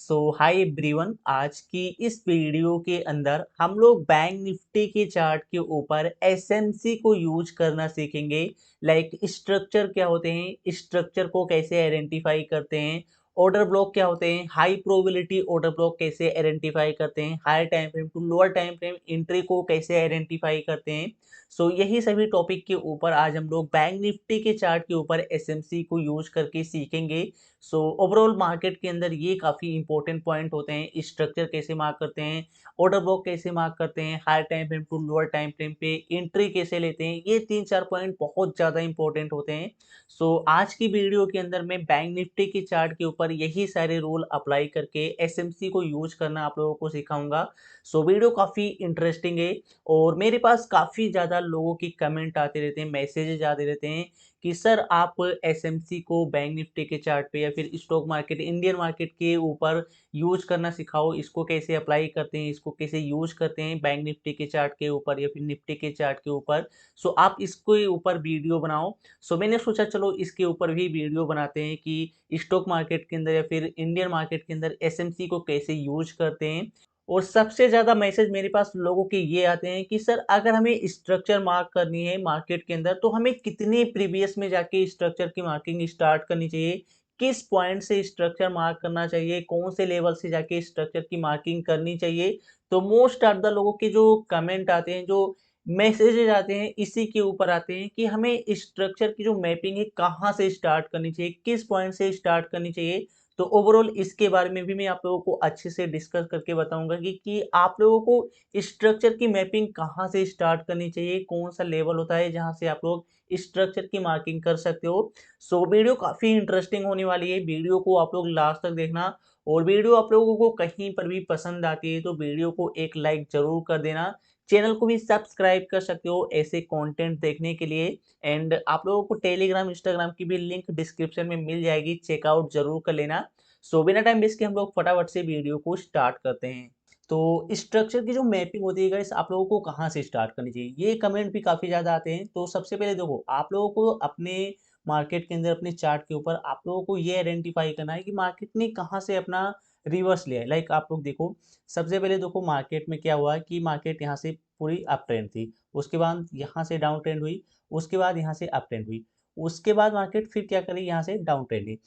Hi everyone, आज की इस वीडियो के अंदर हम लोग बैंक निफ्टी के चार्ट के ऊपर एसएमसी को यूज करना सीखेंगे। लाइक स्ट्रक्चर क्या होते हैं, स्ट्रक्चर को कैसे आइडेंटिफाई करते हैं, ऑर्डर ब्लॉक क्या होते हैं, हाई प्रोबेबिलिटी ऑर्डर ब्लॉक कैसे आइडेंटिफाई करते हैं, higher time frame to lower time frame entry को कैसे आइडेंटिफाई करते हैं। यही सभी टॉपिक के ऊपर आज हम लोग बैंक निफ्टी के चार्ट के ऊपर एसएमसी को यूज करके सीखेंगे। ओवरऑल मार्केट के अंदर ये काफ़ी इंपॉर्टेंट पॉइंट होते हैं, स्ट्रक्चर कैसे मार्क करते हैं, ऑर्डर ब्लॉक कैसे मार्क करते हैं, higher time frame to lower time frame पे एंट्री कैसे लेते हैं, ये 3-4 पॉइंट बहुत ज़्यादा इंपॉर्टेंट होते हैं। आज की वीडियो के अंदर मैं बैंक निफ्टी के चार्ट के ऊपर यही सारे रूल अप्लाई करके एसएमसी को यूज करना आप लोगों को सिखाऊंगा। वीडियो काफ़ी इंटरेस्टिंग है और मेरे पास काफ़ी ज़्यादा लोगों की कमेंट आते रहते हैं, मैसेजेस आते रहते हैं कि सर आप एसएमसी को बैंक निफ्टी के चार्ट पे या फिर स्टॉक मार्केट, इंडियन मार्केट के ऊपर यूज करना सिखाओ, इसको कैसे अप्लाई करते हैं, इसको कैसे यूज करते हैं बैंक निफ्टी के चार्ट के ऊपर या फिर निफ्टी के चार्ट के ऊपर। आप इसके ऊपर वीडियो बनाओ। मैंने सोचा चलो इसके ऊपर भी वीडियो बनाते हैं कि स्टॉक मार्केट के अंदर या फिर इंडियन मार्केट के अंदर एसएमसी को कैसे यूज करते हैं। और सबसे ज़्यादा मैसेज मेरे पास लोगों के ये आते हैं कि सर अगर हमें स्ट्रक्चर मार्क करनी है मार्केट के अंदर तो हमें कितने प्रीवियस में जाके स्ट्रक्चर की मार्किंग स्टार्ट करनी चाहिए, किस पॉइंट से स्ट्रक्चर मार्क करना चाहिए, कौन से लेवल से जाके स्ट्रक्चर की मार्किंग करनी चाहिए। तो मोस्ट ऑफ द लोगों के जो कमेंट आते हैं, जो मैसेजेज आते हैं, इसी के ऊपर आते हैं कि हमें स्ट्रक्चर की जो मैपिंग है कहाँ से स्टार्ट करनी चाहिए, किस पॉइंट से स्टार्ट करनी चाहिए। ओवरऑल इसके बारे में भी मैं आप लोगों को अच्छे से डिस्कस करके बताऊंगा कि आप लोगों को स्ट्रक्चर की मैपिंग कहाँ से स्टार्ट करनी चाहिए, कौन सा लेवल होता है जहाँ से आप लोग स्ट्रक्चर की मार्किंग कर सकते हो। वीडियो काफ़ी इंटरेस्टिंग होने वाली है, वीडियो को आप लोग लास्ट तक देखना। और वीडियो आप लोगों को कहीं पर भी पसंद आती है तो वीडियो को एक लाइक जरूर कर देना। चैनल को भी सब्सक्राइब कर सकते हो ऐसे कंटेंट देखने के लिए। एंड आप लोगों को टेलीग्राम इंस्टाग्राम की भी लिंक डिस्क्रिप्शन में मिल जाएगी, चेकआउट जरूर कर लेना। बिना टाइम वेस्ट के हम लोग फटाफट से वीडियो को स्टार्ट करते हैं। स्ट्रक्चर की जो मैपिंग होती है गाइस, आप लोगों को कहाँ से स्टार्ट करनी चाहिए, ये कमेंट भी काफ़ी ज़्यादा आते हैं। सबसे पहले देखो, आप लोगों को अपने मार्केट के अंदर अपने चार्ट के ऊपर आप लोगों को ये आइडेंटिफाई करना है कि मार्केट ने कहाँ से अपना रिवर्स लिया है। लाइक आप लोग देखो, सबसे पहले देखो मार्केट में क्या हुआ कि मार्केट यहाँ से पूरी अप ट्रेंड थी, उसके बाद यहाँ से डाउन ट्रेंड हुई, उसके बाद यहाँ से अप ट्रेंड हुई, उसके बाद मार्केट फिर क्या करी, यहाँ से डाउन ट्रेंड हुई।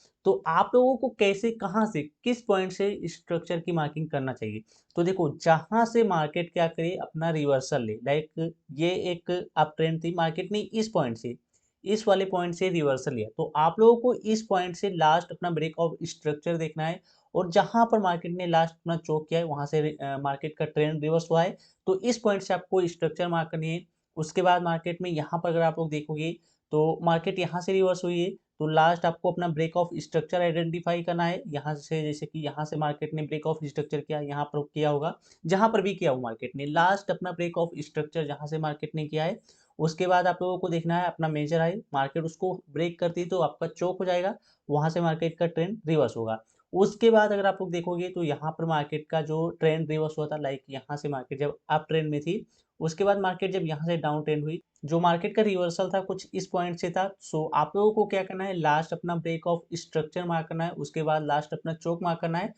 आप लोगों को कैसे, कहाँ से, किस पॉइंट से स्ट्रक्चर की मार्किंग करना चाहिए। देखो, जहां से मार्केट क्या करे, अपना रिवर्सल ले। लाइक ये एक अप ट्रेंड थी, मार्केट ने इस पॉइंट से, इस वाले पॉइंट से रिवर्सल लिया, तो आप लोगों को इस पॉइंट से लास्ट अपना ब्रेक ऑफ स्ट्रक्चर देखना है। और जहां पर मार्केट ने लास्ट अपना चोक किया है, वहां से मार्केट का ट्रेंड रिवर्स हुआ है, तो इस पॉइंट से आपको स्ट्रक्चर मार्क करनी है। उसके बाद मार्केट में यहाँ पर अगर आप लोग देखोगे तो मार्केट यहाँ से रिवर्स हुई है, तो लास्ट आपको अपना ब्रेक ऑफ स्ट्रक्चर आइडेंटिफाई करना है। यहाँ से, जैसे कि यहाँ से मार्केट ने ब्रेक ऑफ स्ट्रक्चर किया, यहाँ पर किया होगा, जहाँ पर भी किया हो मार्केट ने, लास्ट अपना ब्रेक ऑफ स्ट्रक्चर जहाँ से मार्केट ने किया है। उसके बाद आप लोगों को देखना है अपना मेजर हाई, मार्केट उसको ब्रेक करती है तो आपका चौक हो जाएगा, वहाँ से मार्केट का ट्रेंड रिवर्स होगा। उसके बाद अगर आप लोग देखोगे तो यहाँ पर मार्केट का जो ट्रेंड रिवर्स हुआ था, लाइक यहाँ से मार्केट जब अप ट्रेंड में थी, उसके बाद मार्केट जब यहाँ से डाउन ट्रेंड हुई, जो मार्केट का रिवर्सल था कुछ इस पॉइंट से था। आप लोगों को क्या करना है, लास्ट अपना ब्रेक ऑफ स्ट्रक्चर मार्क करना है, उसके बाद लास्ट अपना चोक मार्क करना है।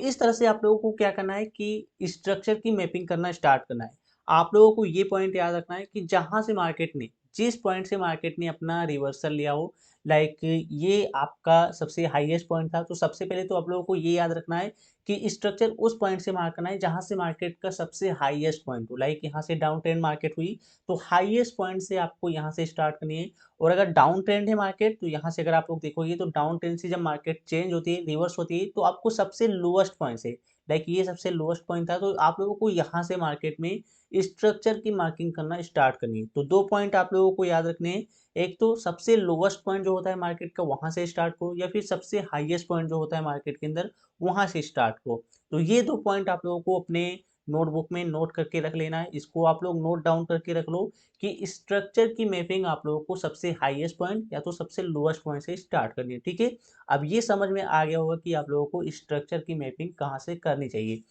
इस तरह से आप लोगों को क्या करना है कि स्ट्रक्चर की मैपिंग करना स्टार्ट करना है। आप लोगों को ये पॉइंट याद रखना है कि जहां से मार्केट ने, जिस पॉइंट से मार्केट ने अपना रिवर्सल लिया हो, लाइक ये आपका सबसे हाईएस्ट पॉइंट था, तो सबसे पहले तो आप लोगों को ये याद रखना है कि स्ट्रक्चर उस पॉइंट से मार्क करना है जहां से मार्केट का सबसे हाईएस्ट पॉइंट हो। लाइक यहाँ से डाउन ट्रेंड मार्केट हुई, तो हाईएस्ट पॉइंट से आपको यहाँ से स्टार्ट करनी है। और अगर डाउन ट्रेंड है मार्केट, तो यहाँ से अगर आप लोग देखोगे तो डाउन ट्रेंड से जब मार्केट चेंज होती है, रिवर्स होती है, तो आपको सबसे लोएस्ट पॉइंट से, लाइक ये सबसे लोएस्ट पॉइंट था, तो आप लोगों को यहाँ से मार्केट में स्ट्रक्चर की मार्किंग करना स्टार्ट करनी है। तो दो पॉइंट आप लोगों को याद रखने हैं, एक तो सबसे लोएस्ट पॉइंट जो होता है मार्केट का, वहां से स्टार्ट करो, या फिर सबसे हाईएस्ट पॉइंट जो होता है मार्केट के अंदर, वहां से स्टार्ट करो। तो ये दो पॉइंट आप लोगों को अपने नोटबुक में नोट करके रख लेना है, इसको आप लोग नोट डाउन करके रख लो कि स्ट्रक्चर की मैपिंग आप लोगों को सबसे हाईएस्ट पॉइंट या तो सबसे लोएस्ट पॉइंट से स्टार्ट करनी है। ठीक है, अब ये समझ में आ गया होगा कि आप लोगों को स्ट्रक्चर की मैपिंग कहाँ से करनी चाहिए।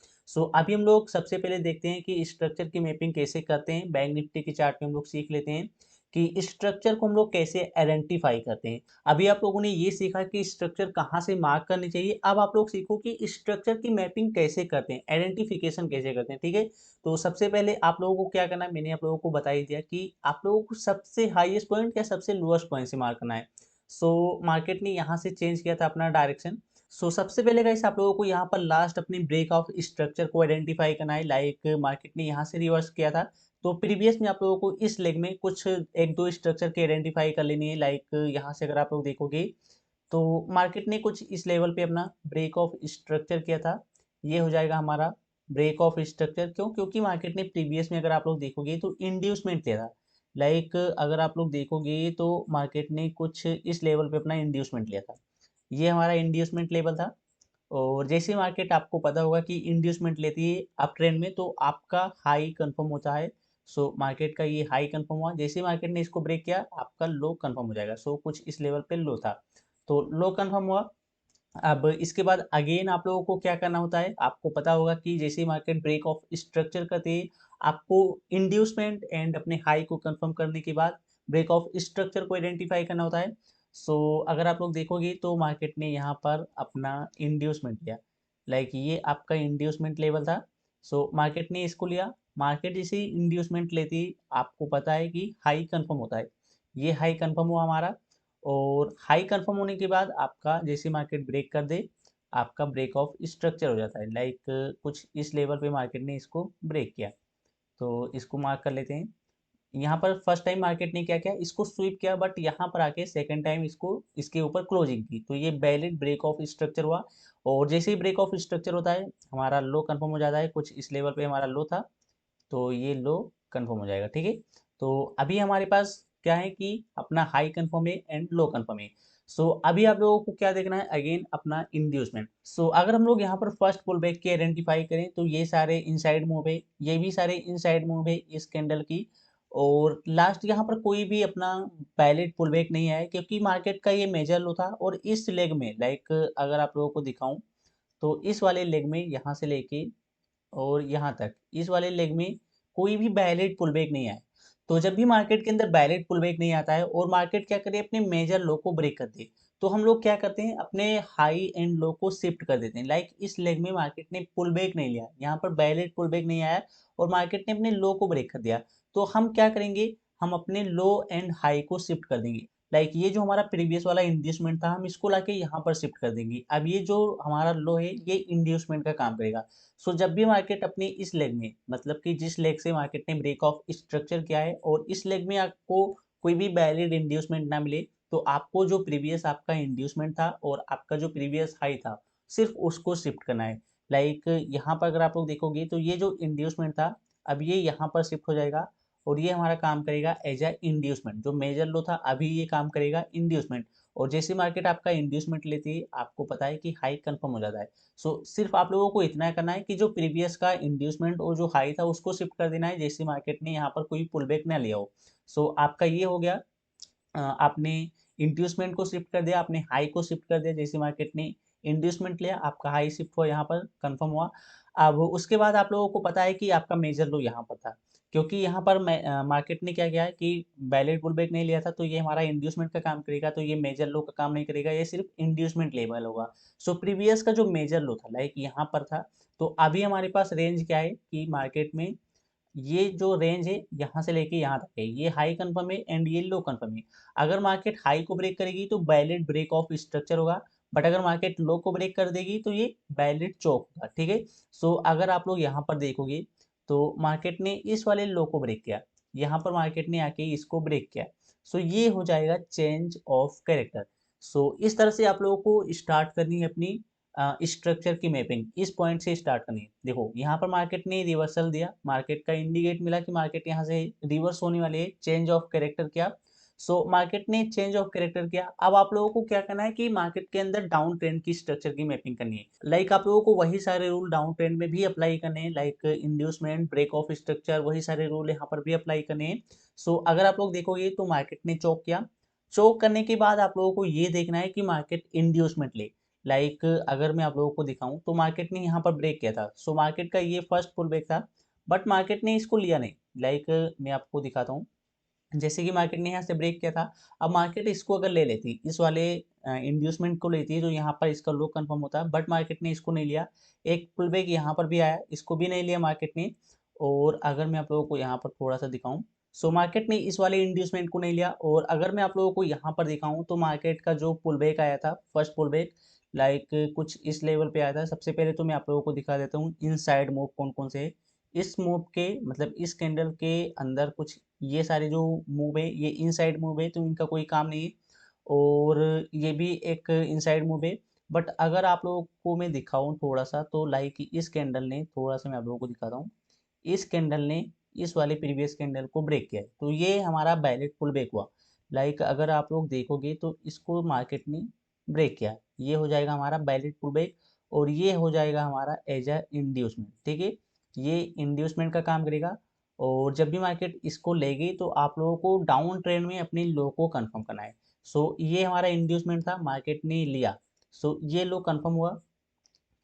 अभी हम लोग सबसे पहले देखते हैं कि स्ट्रक्चर की मैपिंग कैसे करते हैं। बैंक निफ्टी के चार्ट में हम लोग सीख लेते हैं कि स्ट्रक्चर को हम लोग कैसे आइडेंटिफाई करते हैं। अभी आप लोगों ने ये सीखा कि स्ट्रक्चर कहाँ से मार्क करनी चाहिए, अब आप लोग सीखो कि स्ट्रक्चर की मैपिंग कैसे करते हैं, आइडेंटिफिकेशन कैसे करते हैं, ठीक है। तो सबसे पहले आप लोगों को क्या करना है, मैंने आप लोगों को बता ही दिया कि आप लोगों को सबसे हाईएस्ट पॉइंट या सबसे लोएस्ट पॉइंट से मार्क करना है। सो मार्केट ने यहाँ से चेंज किया था अपना डायरेक्शन। सो सबसे पहले गाइस आप लोगों को यहाँ पर लास्ट अपनी ब्रेक ऑफ स्ट्रक्चर को आइडेंटिफाई करना है। लाइक मार्केट ने यहाँ से रिवर्स किया था, तो प्रीवियस में आप लोगों को इस लेग में कुछ एक दो स्ट्रक्चर के आइडेंटिफाई कर लेनी है। लाइक यहाँ से अगर आप लोग देखोगे तो मार्केट ने कुछ इस लेवल पे अपना ब्रेक ऑफ स्ट्रक्चर किया था। ये हो जाएगा हमारा ब्रेक ऑफ स्ट्रक्चर। क्यों? क्योंकि मार्केट ने प्रीवियस में अगर आप लोग देखोगे तो इंड्यूसमेंट लिया था। लाइक अगर आप लोग देखोगे तो मार्केट ने कुछ इस लेवल पे अपना इंड्यूसमेंट लिया था। ये हमारा इंड्यूसमेंट लेवल था। और जैसे मार्केट आपको पता होगा कि इंड्यूसमेंट लेती है अप ट्रेंड में तो आपका हाई कंफर्म होता है। सो मार्केट का ये हाई कंफर्म हुआ, जैसे मार्केट ने इसको ब्रेक किया आपका लो कंफर्म हो जाएगा। सो कुछ इस लेवल पे लो था, तो लो कंफर्म हुआ। अब इसके बाद अगेन आप लोगों को क्या करना होता है, आपको पता होगा कि जैसे ही मार्केट ब्रेक ऑफ स्ट्रक्चर करते हैं आपको इंड्यूसमेंट एंड अपने हाई को कंफर्म करने के बाद ब्रेक ऑफ स्ट्रक्चर को आइडेंटिफाई करना होता है। सो अगर आप लोग देखोगे तो मार्केट ने यहाँ पर अपना इंड्यूसमेंट लिया। लाइक ये आपका इंड्यूसमेंट लेवल था। सो मार्केट ने इसको लिया। मार्केट जैसे ही इंड्यूसमेंट लेती आपको पता है कि हाई कंफर्म होता है। ये हाई कंफर्म हुआ हमारा। और हाई कंफर्म होने के बाद आपका जैसे मार्केट ब्रेक कर दे आपका ब्रेक ऑफ स्ट्रक्चर हो जाता है। लाइक कुछ इस लेवल पे मार्केट ने इसको ब्रेक किया, तो इसको मार्क कर लेते हैं। यहाँ पर फर्स्ट टाइम मार्केट ने क्या किया, इसको स्वीप किया, बट यहाँ पर आके सेकंड टाइम इसको इसके ऊपर क्लोजिंग की, तो ये वैलिड ब्रेक ऑफ स्ट्रक्चर हुआ। और जैसे ही ब्रेक ऑफ स्ट्रक्चर होता है हमारा लो कंफर्म हो जाता है। कुछ इस लेवल पे हमारा लो था, तो ये लो कंफर्म हो जाएगा, ठीक है। तो अभी हमारे पास क्या है कि अपना हाई कंफर्म है एंड लो कंफर्म है। सो अभी आप लोगों को क्या देखना है, अगेन अपना इंड्यूसमेंट। सो अगर हम लोग यहाँ पर फर्स्ट पुल बैक की आइडेंटिफाई करें तो ये सारे इनसाइड मूव है, ये भी सारे इनसाइड मूव है इस कैंडल की। और लास्ट यहाँ पर कोई भी अपना वैलिड पुल बैक नहीं आया क्योंकि मार्केट का ये मेजर लो था। और इस लेग में लाइक अगर आप लोगों को दिखाऊं तो इस वाले लेग में यहाँ से लेके और यहाँ तक इस वाले लेग में कोई भी वैलिड पुलबैक नहीं आया। तो जब भी मार्केट के अंदर वैलिड पुलबैक नहीं आता है और मार्केट क्या करे अपने मेजर लो को ब्रेक कर दे, तो हम लोग क्या करते हैं अपने हाई एंड लो को शिफ्ट कर देते हैं। लाइक इस लेग में मार्केट ने पुलबैक नहीं लिया, यहाँ पर वैलिड पुलबैक नहीं आया और मार्केट ने अपने लो को ब्रेक कर दिया, तो हम क्या करेंगे, हम अपने लो एंड हाई को शिफ्ट कर देंगे। लाइक ये जो हमारा प्रीवियस वाला इंड्यूसमेंट था हम इसको लाके यहाँ पर शिफ्ट कर देंगे। अब ये जो हमारा लो है ये इंड्यूसमेंट का काम करेगा। सो जब भी मार्केट अपनी इस लेग में मतलब कि जिस लेग से मार्केट ने ब्रेक ऑफ स्ट्रक्चर किया है और इस लेग में आपको कोई भी वैलिड इंड्यूसमेंट ना मिले, तो आपको जो प्रीवियस आपका इंड्यूसमेंट था और आपका जो प्रीवियस हाई था सिर्फ उसको शिफ्ट करना है। लाइक यहाँ पर अगर आप लोग देखोगे तो ये जो इंड्यूसमेंट था अब ये यहाँ पर शिफ्ट हो जाएगा और ये हमारा काम करेगा एज अ इंड्यूसमेंट। जो मेजर लो था अभी ये काम करेगा इंड्यूसमेंट। और जैसे मार्केट आपका इंड्यूसमेंट लेती है आपको पता है कि हाई कंफर्म हो जाता है। सो सिर्फ आप लोगों को इतना करना है कि जो प्रीवियस का इंड्यूसमेंट और जो हाई था उसको शिफ्ट कर देना है जैसे मार्केट ने यहाँ पर कोई पुल बैक ना लिया हो। सो आपका ये हो गया। आपने इंड्यूसमेंट को शिफ्ट कर दिया, आपने हाई को शिफ्ट कर दिया, जैसे मार्केट ने इंड्यूसमेंट लिया आपका हाई शिफ्ट हुआ यहाँ पर कंफर्म हुआ। अब उसके बाद आप लोगों को पता है कि आपका मेजर लो यहाँ पर था, क्योंकि यहाँ पर मार्केट ने क्या किया है कि वैलिड पुल बैक नहीं लिया था, तो ये हमारा इंड्यूसमेंट का काम करेगा, तो ये मेजर लो का काम नहीं करेगा, ये सिर्फ इंड्यूसमेंट लेवल होगा। सो प्रीवियस का जो मेजर लो था लाइक यहाँ पर था, तो अभी हमारे पास रेंज क्या है कि मार्केट में ये जो रेंज है यहाँ से लेके यहाँ तक है, ये हाई कंफर्म है एंड ये लो कंफर्म है। अगर मार्केट हाई को ब्रेक करेगी तो वैलिड ब्रेक ऑफ स्ट्रक्चर होगा, बट अगर मार्केट लो को ब्रेक कर देगी तो ये वैलिड चौक होगा, ठीक है। सो अगर आप लोग यहाँ पर देखोगे तो मार्केट ने इस वाले लो को ब्रेक किया, यहाँ पर मार्केट ने आके इसको ब्रेक किया। सो ये हो जाएगा चेंज ऑफ कैरेक्टर। सो इस तरह से आप लोगों को स्टार्ट करनी है अपनी स्ट्रक्चर की मैपिंग, इस पॉइंट से स्टार्ट करनी है। देखो यहाँ पर मार्केट ने रिवर्सल दिया, मार्केट का इंडिकेट मिला कि मार्केट यहाँ से रिवर्स होने वाले है, चेंज ऑफ कैरेक्टर किया। सो मार्केट ने चेंज ऑफ कैरेक्टर किया। अब आप लोगों को क्या करना है कि मार्केट के अंदर डाउन ट्रेंड की स्ट्रक्चर की मैपिंग करनी है। लाइक आप लोगों को वही सारे रूल डाउन ट्रेंड में भी अप्लाई करने हैं, like inducement break of structure, वही सारे रूल यहाँ पर भी अप्लाई करने हैं। सो अगर आप लोग देखोगे तो मार्केट ने चौक किया, चौक करने के बाद आप लोगों को ये देखना है कि मार्केट इंड्यूसमेंट ले। लाइक अगर मैं आप लोगों को दिखाऊं तो मार्केट ने यहाँ पर ब्रेक किया था, सो मार्केट का ये फर्स्ट पुल बैक था, बट मार्केट ने इसको लिया नहीं। लाइक मैं आपको दिखाता हूँ, जैसे कि मार्केट ने यहाँ से ब्रेक किया था, अब मार्केट इसको अगर ले लेती, इस वाले इंड्यूसमेंट को लेती है, तो यहाँ पर इसका लो कंफर्म होता है, बट मार्केट ने इसको नहीं लिया। एक पुल बैक यहाँ पर भी आया, इसको भी नहीं लिया मार्केट ने। और अगर मैं आप लोगों को यहाँ पर थोड़ा सा दिखाऊं, सो मार्केट ने इस वाले इंड्यूसमेंट को नहीं लिया। और अगर मैं आप लोगों को यहाँ पर दिखाऊं, तो मार्केट का जो पुल बैक आया था, फर्स्ट पुल बैक लाइक कुछ इस लेवल पे आया था। सबसे पहले तो मैं आप लोगों को दिखा देता हूँ इनसाइड मूव कौन कौन से है। इस मूव के मतलब इस कैंडल के अंदर कुछ ये सारे जो मूव है ये इनसाइड मूव है, तो इनका कोई काम नहीं है। और ये भी एक इनसाइड मूव है। बट अगर आप लोगों को मैं दिखाऊं थोड़ा सा, तो लाइक इस कैंडल ने थोड़ा सा मैं आप लोगों को दिखाता हूँ, इस कैंडल ने इस वाले प्रीवियस कैंडल को ब्रेक किया है, तो ये हमारा बैलेट पुल बैक हुआ। लाइक अगर आप लोग देखोगे तो इसको मार्केट ने ब्रेक किया, ये हो जाएगा हमारा बैलेट पुल बैक। और ये हो जाएगा हमारा एज अ इंड्यूसमेंट, ठीक है। ये इंड्यूसमेंट का काम करेगा। और जब भी मार्केट इसको ले गई, तो आप लोगों को डाउन ट्रेंड में अपनी लो को कंफर्म करना है। सो ये हमारा इंड्यूसमेंट था, मार्केट ने लिया। सो ये लो कंफर्म हुआ,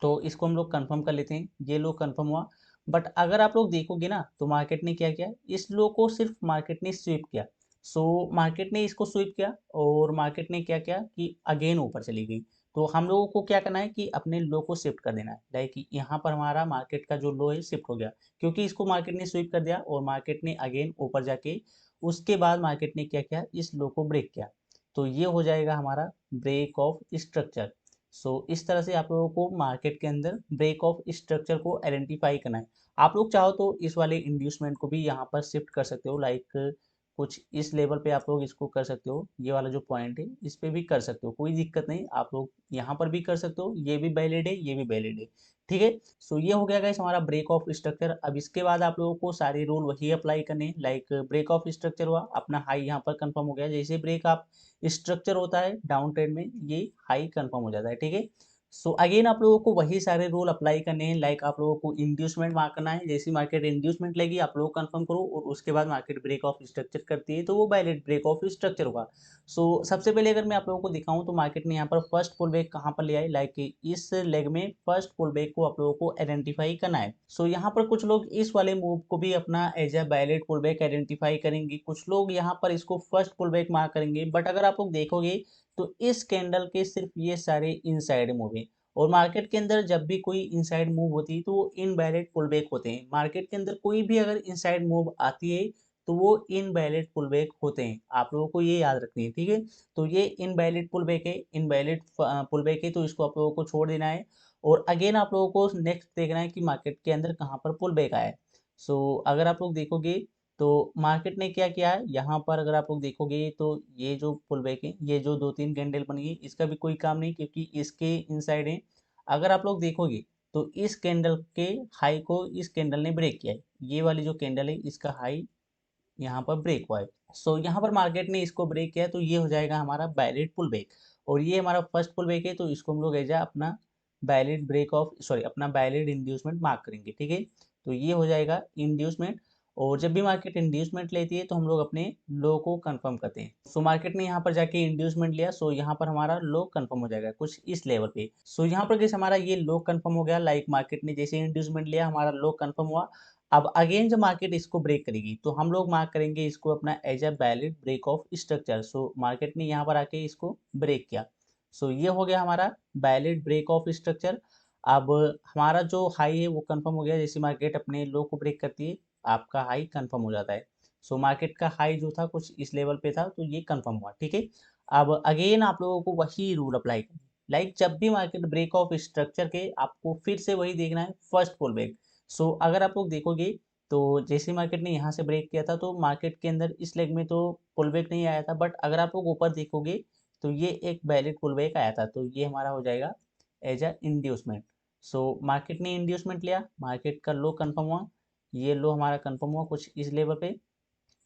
तो इसको हम लोग कंफर्म कर लेते हैं, ये लो कंफर्म हुआ। बट अगर आप लोग देखोगे ना, तो मार्केट ने क्या किया, इस लो को सिर्फ मार्केट ने स्वीप किया। सो मार्केट ने इसको स्वीप किया, और मार्केट ने क्या किया कि अगेन ऊपर चली गई। तो हम लोगों को क्या करना है कि अपने लो को शिफ्ट कर देना है, लाइक यहाँ पर हमारा मार्केट का जो लो है शिफ्ट हो गया, क्योंकि इसको मार्केट ने स्वीप कर दिया और मार्केट ने अगेन ऊपर जाके उसके बाद मार्केट ने क्या किया, इस लो को ब्रेक किया। तो ये हो जाएगा हमारा ब्रेक ऑफ स्ट्रक्चर। सो इस तरह से आप लोगों को मार्केट के अंदर ब्रेक ऑफ स्ट्रक्चर को आइडेंटिफाई करना है। आप लोग चाहो तो इस वाले इंड्यूसमेंट को भी यहाँ पर शिफ्ट कर सकते हो, लाइक कुछ इस लेवल पे आप लोग इसको कर सकते हो, ये वाला जो पॉइंट है इस पे भी कर सकते हो, कोई दिक्कत नहीं। आप लोग यहाँ पर भी कर सकते हो, ये भी वैलिड है, ये भी वैलिड है, ठीक है। सो ये हो गया गाइस हमारा ब्रेक ऑफ स्ट्रक्चर। अब इसके बाद आप लोगों को सारे रूल वही अप्लाई करने हैं, लाइक ब्रेक ऑफ स्ट्रक्चर हुआ, अपना हाई यहाँ पर कंफर्म हो गया। जैसे ब्रेक आप स्ट्रक्चर होता है डाउन ट्रेंड में, ये हाई कंफर्म हो जाता है, ठीक है। सो अगेन आप लोगों को वही सारे रूल अप्लाई करने हैं, लाइक आप लोगों को इंड्यूसमेंट मार्क करना है। जैसी मार्केट इंड्यूसमेंट लेगी, आप लोग कंफर्म करो, और उसके बाद मार्केट ब्रेक ऑफ स्ट्रक्चर करती है, तो वो वैलिड ब्रेक ऑफ स्ट्रक्चर होगा। सो सबसे पहले अगर मैं आप लोगों को दिखाऊं, तो मार्केट ने यहाँ पर फर्स्ट पुल बैक कहाँ पर लिया है, लाइक इस लेग में फर्स्ट पुल बैक को आप लोगों को आइडेंटिफाई करना है। सो यहाँ पर कुछ लोग इस वाले मूव को भी अपना as a valid pull back identify करेंगे, कुछ लोग यहाँ पर इसको फर्स्ट पुल बैक मार्क करेंगे। बट अगर आप लोग देखोगे, तो इस कैंडल के सिर्फ ये सारे इनसाइड मूव है। और मार्केट के अंदर जब भी कोई इनसाइड मूव होती है, तो वो इनवैलिड पुलबैक होते हैं। मार्केट के अंदर कोई भी अगर इनसाइड मूव आती है, तो वो इनवैलिड पुलबैक होते हैं, आप लोगों को ये याद रखनी है, ठीक है। तो ये इनवैलिड पुलबैक है, इनवैलिड पुलबैक है, तो इसको आप लोगों को छोड़ देना है। और अगेन आप लोगों को नेक्स्ट देखना है कि मार्केट के अंदर कहाँ पर पुलबैक आया है। सो अगर आप लोग देखोगे, तो मार्केट ने क्या किया है, यहाँ पर अगर आप लोग देखोगे, तो ये जो पुल बैक है, ये जो दो तीन कैंडल बनी है, इसका भी कोई काम नहीं, क्योंकि इसके इनसाइड है। अगर आप लोग देखोगे, तो इस कैंडल के हाई को इस कैंडल ने ब्रेक किया है, ये वाली जो कैंडल है इसका हाई यहाँ पर ब्रेक हुआ है। सो यहाँ पर मार्केट ने इसको ब्रेक किया है, तो ये हो जाएगा हमारा वैलिड पुल बैक। और ये हमारा फर्स्ट पुल बैक है, तो इसको हम लोग एज अपना वैलिड ब्रेक ऑफ सॉरी अपना वैलिड इंड्यूसमेंट मार्क करेंगे, ठीक है। तो ये हो जाएगा इंड्यूसमेंट। और जब भी मार्केट इंड्यूसमेंट लेती है, तो हम लोग अपने लो को कंफर्म करते हैं। सो मार्केट ने यहाँ पर जाके इंड्यूसमेंट लिया, सो यहाँ पर हमारा लो कंफर्म हो जाएगा कुछ इस लेवल पे। सो यहाँ पर कैसे हमारा ये लो कंफर्म हो गया, लाइक मार्केट ने जैसे इंड्यूसमेंट लिया, हमारा लो कंफर्म हुआ। अब अगेन जब मार्केट इसको ब्रेक करेगी, तो हम लोग मार्क करेंगे इसको अपना as a valid break of structure. So market ने यहाँ पर आके इसको ब्रेक किया। सो ये हो गया हमारा वैलिड ब्रेक ऑफ स्ट्रक्चर। अब हमारा जो हाई है वो कंफर्म हो गया, जैसे मार्केट अपने लो को ब्रेक करती है, आपका हाई कंफर्म हो जाता है। सो मार्केट का हाई जो था कुछ इस लेवल पे था, तो ये कंफर्म हुआ, ठीक है। अब अगेन आप लोगों को वही रूल अप्लाई करना है, लाइक जब भी मार्केट ब्रेक ऑफ स्ट्रक्चर के, आपको फिर से वही देखना है, फर्स्ट पुल बैक। सो अगर आप लोग देखोगे, तो जैसे मार्केट ने यहाँ से ब्रेक किया था, तो मार्केट के अंदर इस लेग में तो पुल बैक नहीं आया था। बट अगर आप लोग ऊपर देखोगे, तो ये एक वैलिड पुल बैक आया था, तो ये हमारा हो जाएगा as a inducement. So market ने इंड्यूसमेंट लिया, मार्केट का लो कंफर्म हुआ, ये लो हमारा कंफर्म हुआ कुछ इस लेवल पे।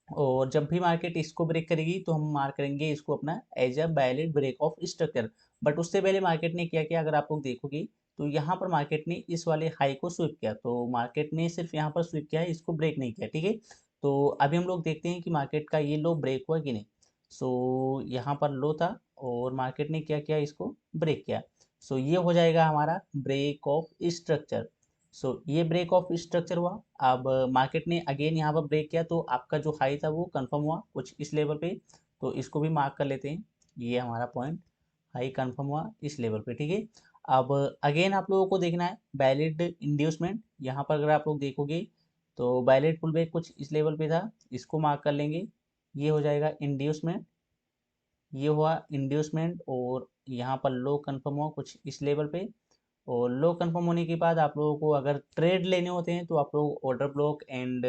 और जब भी मार्केट इसको ब्रेक करेगी, तो हम मार्क करेंगे इसको अपना as a valid break of structure. But उससे पहले मार्केट ने क्या किया, अगर आप लोग देखोगे, तो यहाँ पर मार्केट ने इस वाले हाई को स्वीप किया, तो मार्केट ने सिर्फ यहाँ पर स्वीप किया है, इसको ब्रेक नहीं किया, ठीक है। तो अभी हम लोग देखते हैं कि मार्केट का ये लो ब्रेक हुआ कि नहीं। सो यहाँ पर लो था, और मार्केट ने क्या किया, इसको ब्रेक किया। सो ये हो जाएगा हमारा ब्रेक ऑफ स्ट्रक्चर। सो ये ब्रेक ऑफ स्ट्रक्चर हुआ। अब मार्केट ने अगेन यहाँ पर ब्रेक किया तो आपका जो हाई था वो कंफर्म हुआ कुछ इस लेवल पे, तो इसको भी मार्क कर लेते हैं। ये हमारा पॉइंट हाई कंफर्म हुआ इस लेवल पे, ठीक है। अब अगेन आप लोगों को देखना है वैलिड इंड्यूसमेंट। यहाँ पर अगर आप लोग देखोगे तो वैलिड पुल बैक कुछ इस लेवल पे था, इसको मार्क कर लेंगे। ये हो जाएगा इंड्यूसमेंट, ये हुआ इंड्यूसमेंट। और यहाँ पर लो कंफर्म हुआ कुछ इस लेवल पे। और लो कंफर्म होने के बाद आप लोगों को अगर ट्रेड लेने होते हैं तो आप लोग ऑर्डर ब्लॉक एंड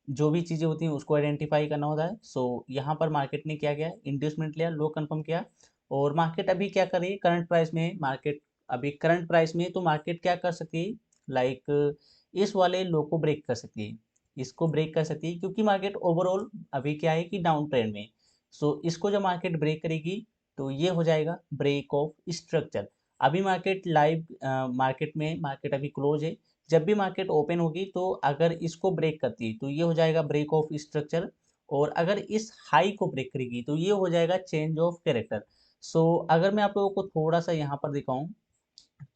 जो भी चीज़ें होती हैं उसको आइडेंटिफाई करना होता है। सो यहाँ पर मार्केट ने क्या किया, इंड्यूसमेंट लिया, लो कंफर्म किया। और मार्केट अभी क्या कर रही है, करंट प्राइस में है मार्केट, अभी करंट प्राइस में है, तो मार्केट क्या कर सकती है, लाइक इस वाले लो को ब्रेक कर सकती है, इसको ब्रेक कर सकती है, क्योंकि मार्केट ओवरऑल अभी क्या है कि डाउन ट्रेंड में। सो इसको जब मार्केट ब्रेक करेगी तो ये हो जाएगा ब्रेक ऑफ स्ट्रक्चर। अभी मार्केट लाइव मार्केट में, मार्केट अभी क्लोज है। जब भी मार्केट ओपन होगी तो अगर इसको ब्रेक करती है तो ये हो जाएगा ब्रेक ऑफ स्ट्रक्चर। और अगर इस हाई को ब्रेक करेगी तो ये हो जाएगा चेंज ऑफ कैरेक्टर। सो अगर मैं आप लोगों को थोड़ा सा यहाँ पर दिखाऊं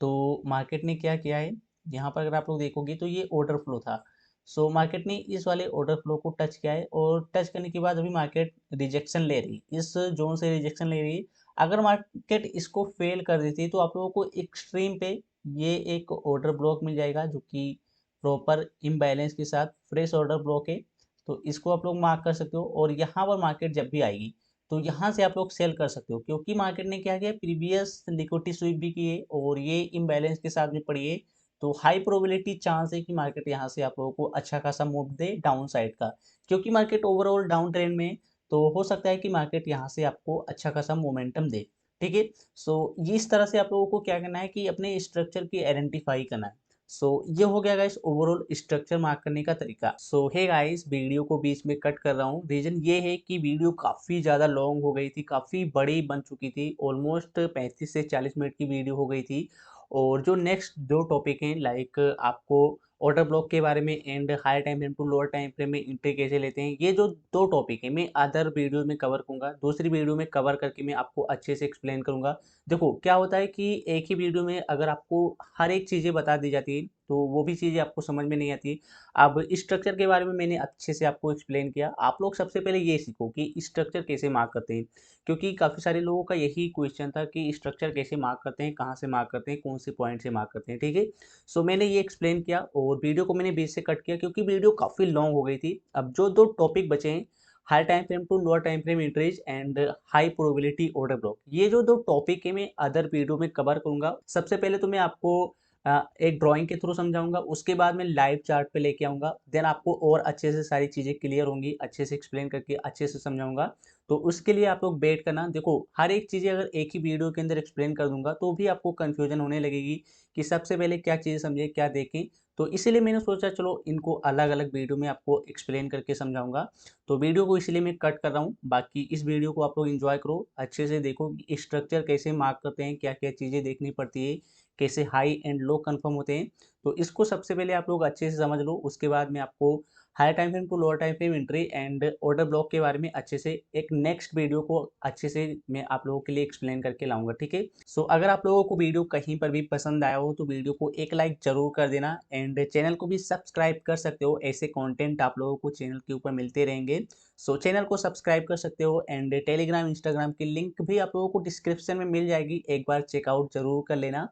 तो मार्केट ने क्या किया है, यहाँ पर अगर आप लोग देखोगे तो ये ऑर्डर फ्लो था। सो मार्केट ने इस वाले ऑर्डर फ्लो को टच किया है और टच करने के बाद अभी मार्केट रिजेक्शन ले रही है, इस जोन से रिजेक्शन ले रही है। अगर मार्केट इसको फेल कर देती है तो आप लोगों को एक्सट्रीम पे ये एक ऑर्डर ब्लॉक मिल जाएगा जो कि प्रॉपर इम्बैलेंस के साथ फ्रेश ऑर्डर ब्लॉक है। तो इसको आप लोग मार्क कर सकते हो। और यहाँ पर मार्केट जब भी आएगी तो यहाँ से आप लोग सेल कर सकते हो, क्योंकि मार्केट ने क्या किया, प्रीवियस लिक्विडिटी स्वीप भी की है और ये इम्बैलेंस के साथ भी पड़ी है। तो हाई प्रोबेबिलिटी चांस है कि मार्केट यहाँ से आप लोगों को अच्छा खासा मूव दे डाउन साइड का, क्योंकि मार्केट ओवरऑल डाउन ट्रेंड में है। तो हो सकता है कि मार्केट यहाँ से आपको अच्छा खासा मोमेंटम दे, ठीक है। सो इस तरह से आप लोगों को क्या करना है कि अपने स्ट्रक्चर की आइडेंटिफाई करना है। सो ये हो गया गाइस ओवरऑल स्ट्रक्चर मार्क करने का तरीका। सो हे गाइस, वीडियो को बीच में कट कर रहा हूँ, रीजन ये है कि वीडियो काफ़ी ज़्यादा लॉन्ग हो गई थी, काफ़ी बड़ी बन चुकी थी, ऑलमोस्ट 35 से 40 मिनट की वीडियो हो गई थी। और जो नेक्स्ट दो टॉपिक हैं, लाइक आपको ऑर्डर ब्लॉक के बारे में and higher time frame to lower time frame में एंट्री कैसे लेते हैं, ये जो दो टॉपिक है मैं अदर वीडियो में कवर करूँगा, दूसरी वीडियो में कवर करके मैं आपको अच्छे से एक्सप्लेन करूँगा। देखो क्या होता है कि एक ही वीडियो में अगर आपको हर एक चीज़ें बता दी जाती है तो वो भी चीज़ें आपको समझ में नहीं आती। अब स्ट्रक्चर के बारे में मैंने अच्छे से आपको एक्सप्लेन किया, आप लोग सबसे पहले ये सीखो कि स्ट्रक्चर कैसे मार्क करते हैं, क्योंकि काफ़ी सारे लोगों का यही क्वेश्चन था कि स्ट्रक्चर कैसे मार्क करते हैं, कहाँ से मार्क करते हैं, कौन से पॉइंट से मार्क करते हैं, ठीक है। सो मैंने ये एक्सप्लेन किया और वीडियो को मैंने बीच से कट किया क्योंकि वीडियो काफ़ी लॉन्ग हो गई थी। अब जो दो टॉपिक बचे हैं, high time frame to lower time frame entries and high probability order block, ये जो दो टॉपिक है मैं अदर वीडियो में कवर करूंगा। सबसे पहले तो मैं आपको एक ड्राइंग के थ्रू समझाऊंगा, उसके बाद मैं लाइव चार्ट पे लेके आऊंगा, देन आपको और अच्छे से सारी चीज़ें क्लियर होंगी, अच्छे से एक्सप्लेन करके अच्छे से समझाऊंगा। तो उसके लिए आप लोग वेट करना। देखो हर एक चीज़ें अगर एक ही वीडियो के अंदर एक्सप्लेन कर दूंगा तो भी आपको कन्फ्यूजन होने लगेगी कि सबसे पहले क्या चीज़ें समझे क्या देखें। तो इसीलिए मैंने सोचा चलो इनको अलग अलग वीडियो में आपको एक्सप्लेन करके समझाऊंगा। तो वीडियो को इसीलिए मैं कट कर रहा हूँ, बाकी इस वीडियो को आप लोग एंजॉय करो, अच्छे से देखो कि स्ट्रक्चर कैसे मार्क करते हैं, क्या क्या चीज़ें देखनी पड़ती है, कैसे हाई एंड लो कंफर्म होते हैं। तो इसको सबसे पहले आप लोग अच्छे से समझ लो, उसके बाद मैं आपको higher time frame to lower time frame entry and order block के बारे में अच्छे से एक नेक्स्ट वीडियो को अच्छे से मैं आप लोगों के लिए एक्सप्लेन करके लाऊंगा, ठीक है। सो अगर आप लोगों को वीडियो कहीं पर भी पसंद आया हो तो वीडियो को एक लाइक जरूर कर देना एंड चैनल को भी सब्सक्राइब कर सकते हो, ऐसे कंटेंट आप लोगों को चैनल के ऊपर मिलते रहेंगे। सो चैनल को सब्सक्राइब कर सकते हो एंड टेलीग्राम इंस्टाग्राम की लिंक भी आप लोगों को डिस्क्रिप्शन में मिल जाएगी, एक बार चेकआउट जरूर कर लेना।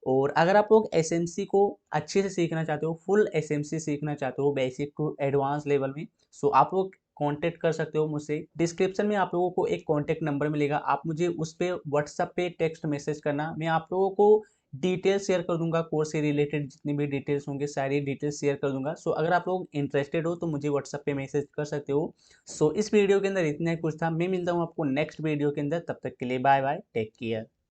और अगर आप लोग एसएमसी को अच्छे से सीखना चाहते हो, फुल एसएमसी सीखना चाहते हो बेसिक टू एडवांस लेवल में, सो आप लोग कांटेक्ट कर सकते हो मुझसे। डिस्क्रिप्शन में आप लोगों को एक कांटेक्ट नंबर मिलेगा, आप मुझे उस पर व्हाट्सएप पे टेक्स्ट मैसेज करना, मैं आप लोगों को डिटेल्स शेयर कर दूंगा, कोर्स से रिलेटेड जितनी भी डिटेल्स होंगे सारी डिटेल्स शेयर कर दूंगा। सो अगर आप लोग इंटरेस्टेड हो तो मुझे व्हाट्सएप पे मैसेज कर सकते हो। सो इस वीडियो के अंदर इतना ही कुछ था, मैं मिलता हूँ आपको नेक्स्ट वीडियो के अंदर, तब तक के लिए बाय बाय, टेक केयर।